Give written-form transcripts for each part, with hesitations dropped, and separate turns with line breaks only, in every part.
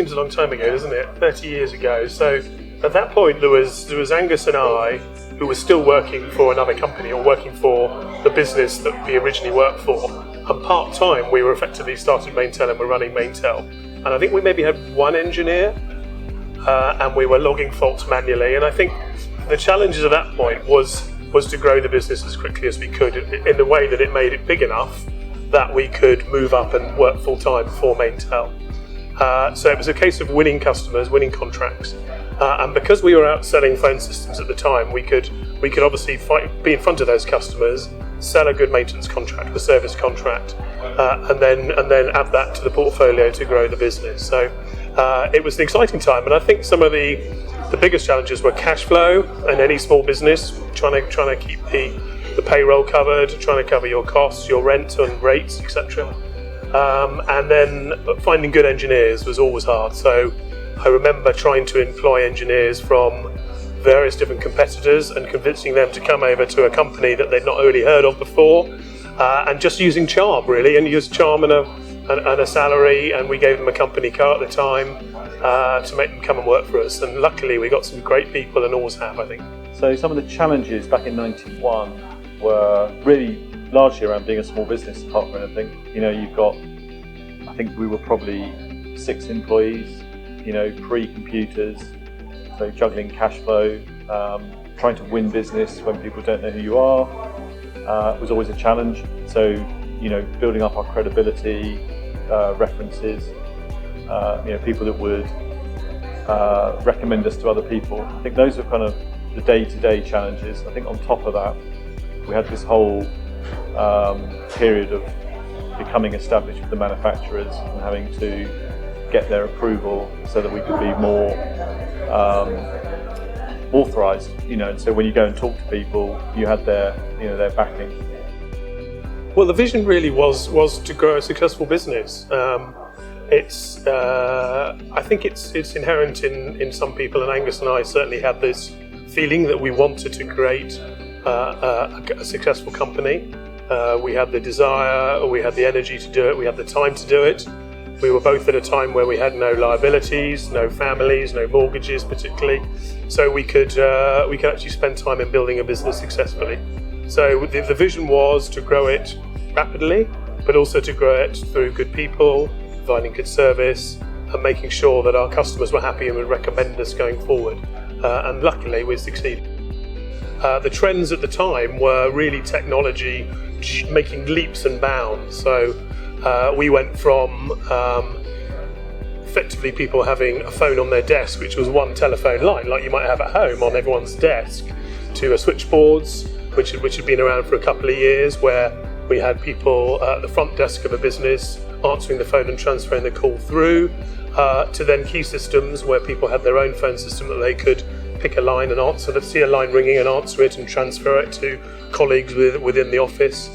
seems a long time ago, doesn't it? 30 years ago. So at that point, there was Angus and I, who were still working for another company or working for the business that we originally worked for. And part-time, we were effectively started Maintel and were running Maintel. And I think we maybe had one engineer, and we were logging faults manually. And I think the challenges at that point was to grow the business as quickly as we could in the way that it made it big enough that we could move up and work full-time for Maintel. So it was a case of winning customers, winning contracts. And because we were out selling phone systems at the time, we could obviously be in front of those customers, sell a good maintenance contract, a service contract, and then add that to the portfolio to grow the business. So it was an exciting time, and I think some of the biggest challenges were cash flow and any small business trying to keep the payroll covered, trying to cover your costs, your rent and rates, etc. And then finding good engineers was always hard. So I remember trying to employ engineers from various different competitors and convincing them to come over to a company that they'd not really heard of before, and just using charm really, and use charm and a salary, and we gave them a company car at the time to make them come and work for us. And luckily we got some great people and always have, I think.
So some of the challenges back in 91 were really largely around being a small business partner. I think, I think we were probably 6 employees, pre-computers, so juggling cash flow, trying to win business when people don't know who you are was always a challenge. So, building up our credibility, references, people that would recommend us to other people. I think those are kind of the day-to-day challenges. I think on top of that, we had this whole period of becoming established with the manufacturers and having to get their approval so that we could be more authorised. And so when you go and talk to people, you had their backing.
Well, the vision really was to grow a successful business. I think it's inherent in some people, and Angus and I certainly had this feeling that we wanted to create a successful company. We had the desire, we had the energy to do it, we had the time to do it. We were both at a time where we had no liabilities, no families, no mortgages particularly, so we could actually spend time in building a business successfully. So the vision was to grow it rapidly, but also to grow it through good people, providing good service, and making sure that our customers were happy and would recommend us going forward. And luckily we succeeded. The trends at the time were really technology making leaps and bounds. So we went from effectively people having a phone on their desk, which was one telephone line, like you might have at home on everyone's desk, to switchboards, which had been around for a couple of years, where we had people at the front desk of a business answering the phone and transferring the call through, to then key systems where people had their own phone system that they could pick a line and answer, see a line ringing and answer it and transfer it to colleagues within the office.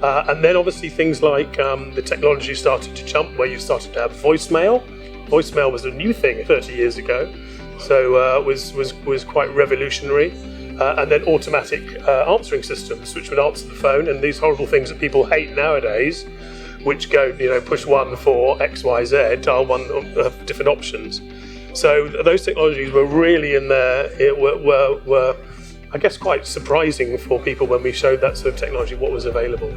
And then obviously things like the technology started to jump, where you started to have voicemail. Voicemail was a new thing 30 years ago, so was quite revolutionary. And then automatic answering systems, which would answer the phone, and these horrible things that people hate nowadays, which go, push 1 for X, Y, Z, dial 1 of different options. So those technologies were really in there. Were I guess quite surprising for people when we showed that sort of technology, what was available.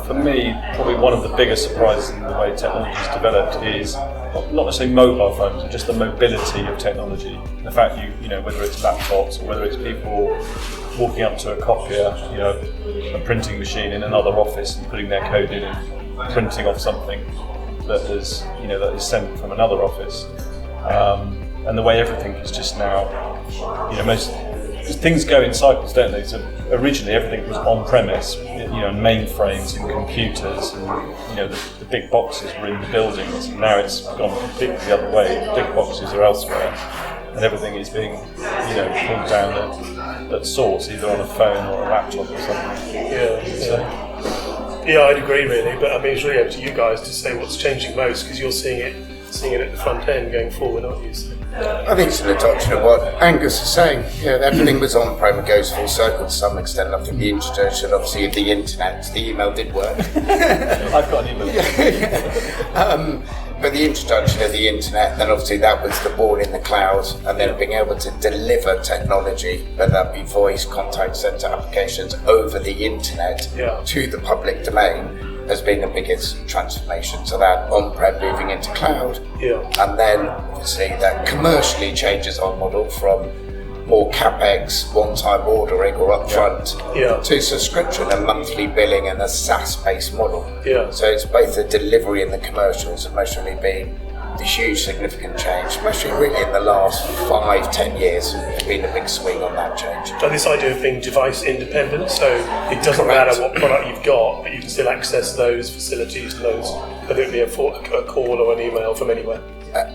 For me, probably one of the biggest surprises in the way technology's developed is not necessarily mobile phones, but just the mobility of technology. The fact whether it's laptops or whether it's people walking up to a copier, a printing machine in another office and putting their code in and printing off something that is sent from another office. And the way everything is just now, things go in cycles, don't they? So originally everything was on premise, mainframes and computers, and the big boxes were in the buildings. And now it's gone completely the other way. The big boxes are elsewhere, and everything is being, pulled down at source, either on a phone or a laptop or something.
Yeah, I'd agree really, but I mean it's really up to you guys to say what's changing most, because you're seeing it at the front end going forward, aren't you? So.
I think it's an adoption of what Angus is saying. Everything was on-prem, it goes full circle to some extent. I think the introduction, obviously, of the internet, the email did work.
I've got an email.
But the introduction of the internet, then obviously that was the born in the cloud, and then being able to deliver technology, whether that be voice, contact centre applications over the internet to the public domain, has been the biggest transformation. So that on-prem moving into cloud, and then obviously that commercially changes our model from more capex, one-time ordering or upfront to subscription and monthly billing and a SaaS-based model. So it's both the delivery and the commercials have most really been the huge significant change, mostly really in the last 5-10 years. There's been a big swing on that change.
So this idea of being device independent, so it doesn't matter what product you've got, but you can still access those facilities and those, whether it be a call or an email from anywhere.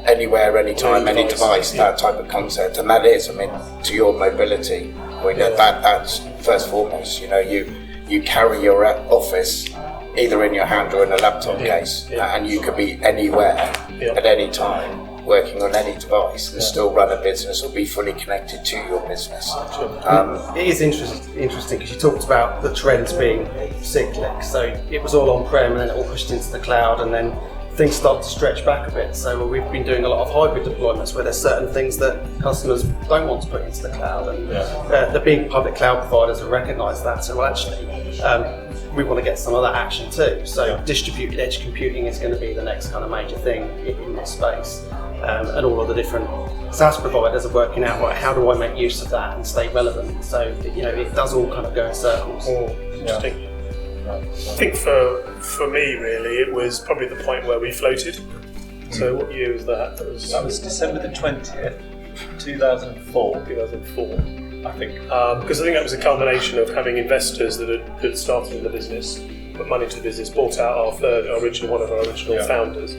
Anywhere, anytime, any device, that type of concept. And that is, I mean, to your mobility, I mean, that's first and foremost, you carry your office either in your hand or in a laptop case, and you could be anywhere at any time, working on any device and still run a business or be fully connected to your business.
It is interesting because you talked about the trends being cyclic. So it was all on-prem and then it all pushed into the cloud, and then things start to stretch back a bit. So we've been doing a lot of hybrid deployments where there's certain things that customers don't want to put into the cloud, and the big public cloud providers have recognised that. So actually, we want to get some of that action too. So distributed edge computing is going to be the next kind of major thing in this space, and all of the different SaaS providers are working out, right, how do I make use of that and stay relevant? So it does all kind of go in circles.
Interesting. I think for me, really, it was probably the point where we floated. So what year was that?
That was December the 20th, 2004.
2004, I think. Because I think that was a culmination of having investors that had started in the business, put money into the business, bought out one of our original founders,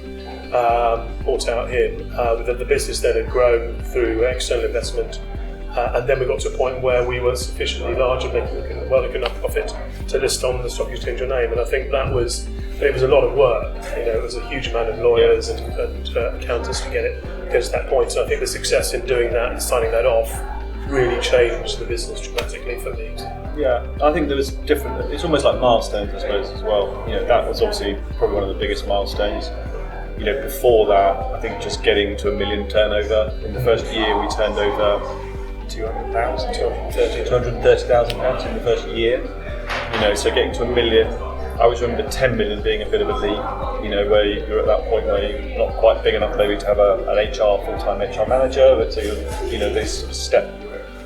bought out him. The business then had grown through external investment. And then we got to a point where we were sufficiently large and making well enough profit to list on the stock exchange our name. And I think it was a lot of work. It was a huge amount of lawyers and accountants to get it to that point. So I think the success in doing that and signing that off really changed the business dramatically for me.
Yeah, I think there was different. It's almost like milestones, I suppose, as well. That was obviously probably one of the biggest milestones. Before that, I think just getting to $1 million turnover. In the first year, we turned over £230,000 in the first year. So getting to $1 million, I always remember 10 million being a bit of a leap. Where you're at that point where you're not quite big enough maybe to have an full-time HR manager, but so these sort of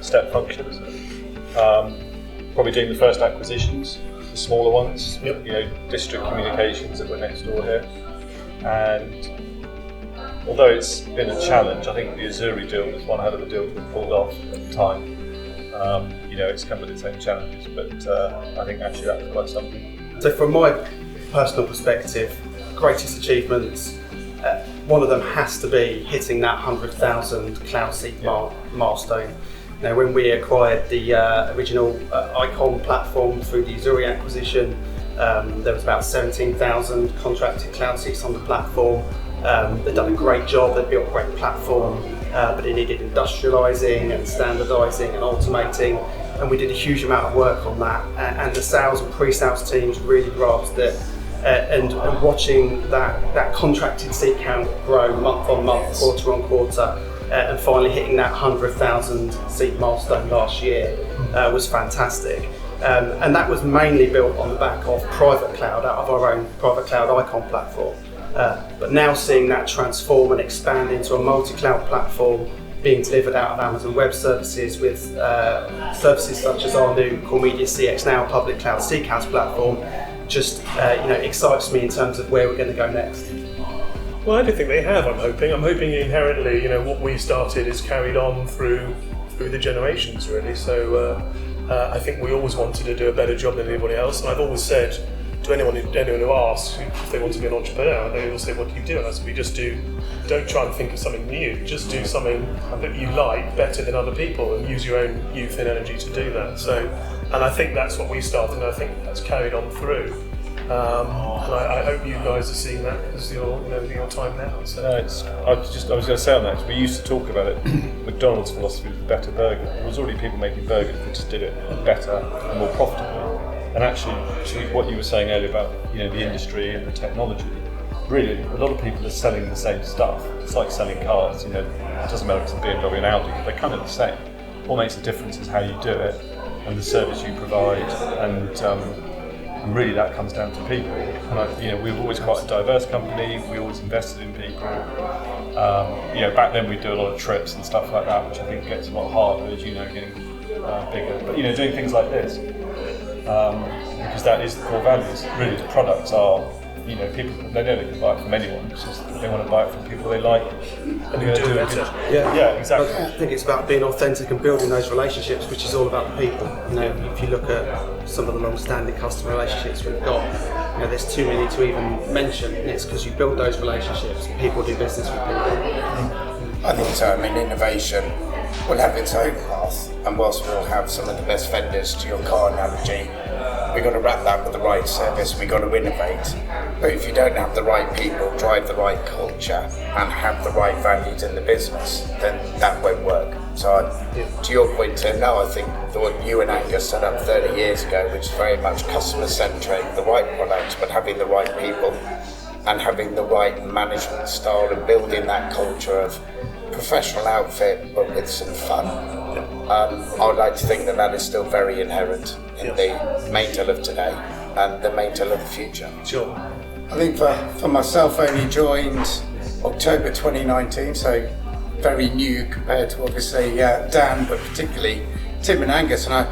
step functions. Probably doing the first acquisitions, the smaller ones. District Communications that were next door here, and although it's been a challenge, I think the Azuri deal was one hell of a deal to have pulled off at the time. It's come with its own challenges, but I think actually that was quite something.
So from my personal perspective, greatest achievements, one of them has to be hitting that 100,000 cloud seat milestone. Now, when we acquired the original Ioan platform through the Azuri acquisition, there was about 17,000 contracted cloud seats on the platform. They've done a great job, they've built a great platform, but it needed industrialising and standardising and automating, and we did a huge amount of work on that, and the sales and pre-sales teams really grasped it, and watching that contracted seat count grow month on month, quarter on quarter, and finally hitting that 100,000 seat milestone last year was fantastic. And that was mainly built on the back of private cloud, out of our own private cloud Ioan platform. But now seeing that transform and expand into a multi-cloud platform being delivered out of Amazon Web Services with services such as our new Core Media CX Now public cloud CCaaS platform just excites me in terms of where we're going to go next.
Well, I do think they have, I'm hoping. I'm hoping inherently, what we started is carried on through the generations, really. So I think we always wanted to do a better job than anybody else. And I've always said to anyone who asks if they want to be an entrepreneur, they will say, what do you do? And I said, don't try and think of something new. Just do something that you like better than other people and use your own youth and energy to do that. And I think that's what we started, and I think that's carried on through. And I hope you guys are seeing that as your time now. So.
I was going to say on that, we used to talk about it. McDonald's philosophy was better burger. There was already people making burgers that just did it better and more profitably. And actually, what you were saying earlier about the industry and the technology, really a lot of people are selling the same stuff. It's like selling cars, it doesn't matter if it's a BMW and Audi, they're kind of the same. What makes the difference is how you do it and the service you provide, and really that comes down to people. And we were always quite a diverse company, we always invested in people. Back then we'd do a lot of trips and stuff like that, which I think gets a lot harder as getting bigger. But doing things like this, because that is the core values. Really, the products are, people, they know they can buy it from anyone. It's just they want to buy it from people they like.
And you do it better.
Yeah, exactly.
I think it's about being authentic and building those relationships, which is all about the people. If you look at some of the long-standing customer relationships we've got, there's too many to even mention. And it's because you build those relationships. People do business with people.
I think so. Innovation will have its own path, and whilst we'll have some of the best vendors, to your car analogy, we've got to wrap that with the right service, we've got to innovate. But if you don't have the right people, drive the right culture, and have the right values in the business, then that won't work. So to your point, Tim, now I think what you and Angus set up 30 years ago, which is very much customer-centric, the right products, but having the right people, and having the right management style, and building that culture of professional outfit but with some fun. I would like to think that is still very inherent in the Maintel of today and the Maintel of the future.
Sure.
I think for myself, I only joined October 2019, so very new compared to obviously Dan, but particularly Tim and Angus. And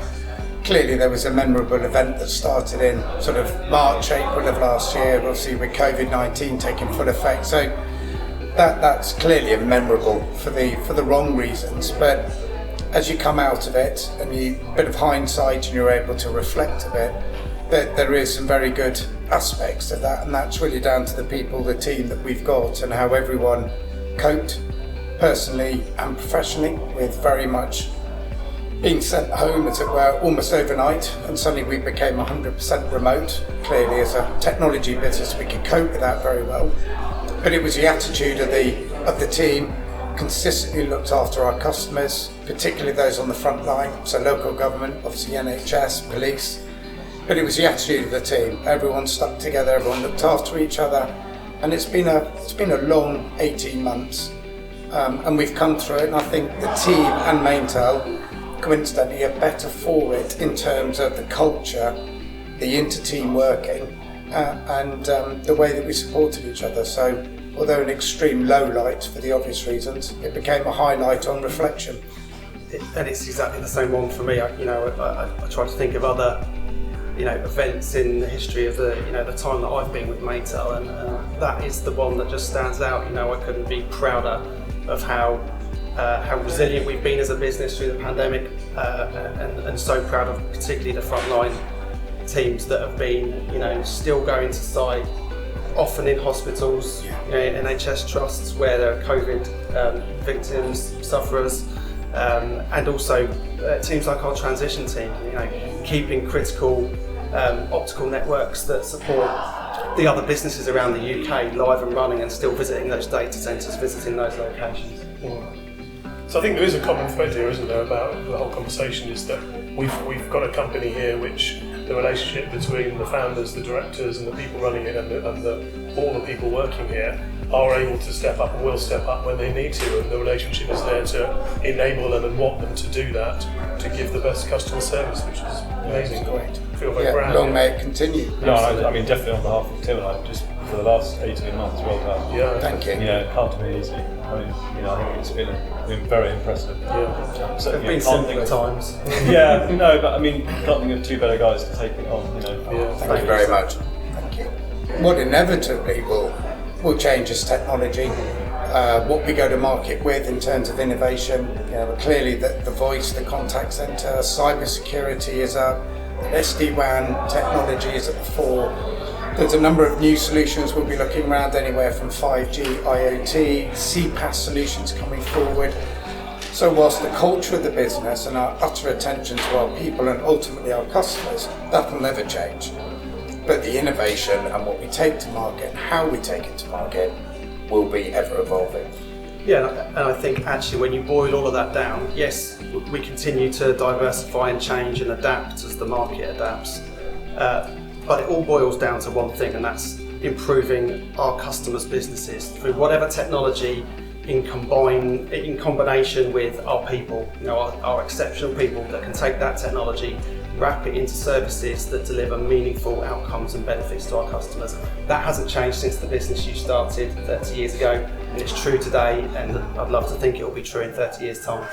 clearly there was a memorable event that started in sort of March, April of last year, obviously with COVID-19 taking full effect. So that's clearly memorable for the wrong reasons. But as you come out of it and a bit of hindsight and you're able to reflect a bit, that there is some very good aspects of that, and that's really down to the people, the team that we've got, and how everyone coped personally and professionally with very much being sent home, as it were, almost overnight, and suddenly we became 100% remote. Clearly, as a technology business, we could cope with that very well. But it was the attitude of the team, consistently looked after our customers, particularly those on the front line, so local government, obviously NHS, police. But it was the attitude of the team. Everyone stuck together, everyone looked after each other, and it's been a long 18 months, and we've come through it. And I think the team and Maintel, coincidentally, are better for it in terms of the culture, the inter-team working, and the way that we supported each other. So, although an extreme low light for the obvious reasons, it became a highlight on reflection.
And it's exactly the same one for me. I try to think of other events in the history of the time that I've been with Maintel, and that is the one that just stands out. I couldn't be prouder of how resilient we've been as a business through the pandemic, and so proud of particularly the frontline teams that have been still going to site, often in hospitals, NHS trusts where there are COVID victims, sufferers, and also teams like our transition team, keeping critical optical networks that support the other businesses around the UK live and running, and still visiting those data centres, visiting those locations.
So I think there is a common thread here, isn't there, about the whole conversation, is that we've got a company here which the relationship between the founders, the directors and the people running it, and all the people working here are able to step up and will step up when they need to, and the relationship is there to enable them and want them to do that, to give the best customer service, which is amazing.
Great.
I feel very proud.
Long may it continue.
No, I mean definitely on behalf of Tim and I, just for the last 18 months, well done.
Yeah,
thank you.
It can't be easy. I think it's been very impressive.
Yeah,
So been simpler times.
Yeah, no, but can't think of two better guys to take it on.
Yeah.
Thank you very much. Thank you. What inevitably will change is technology. What we go to market with in terms of innovation. Clearly the voice, the contact centre, cyber security is up. SD-WAN technology is at the fore. There's a number of new solutions we'll be looking around, anywhere from 5G, IoT, CPaaS solutions coming forward. So whilst the culture of the business and our utter attention to our people and ultimately our customers, that will never change. But the innovation and what we take to market and how we take it to market will be ever evolving.
Yeah, and I think actually when you boil all of that down, yes, we continue to diversify and change and adapt as the market adapts. But it all boils down to one thing, and that's improving our customers' businesses through whatever technology in combination with our people, our exceptional people that can take that technology, wrap it into services that deliver meaningful outcomes and benefits to our customers. That hasn't changed since the business you started 30 years ago, and it's true today, and I'd love to think it will be true in 30 years' time.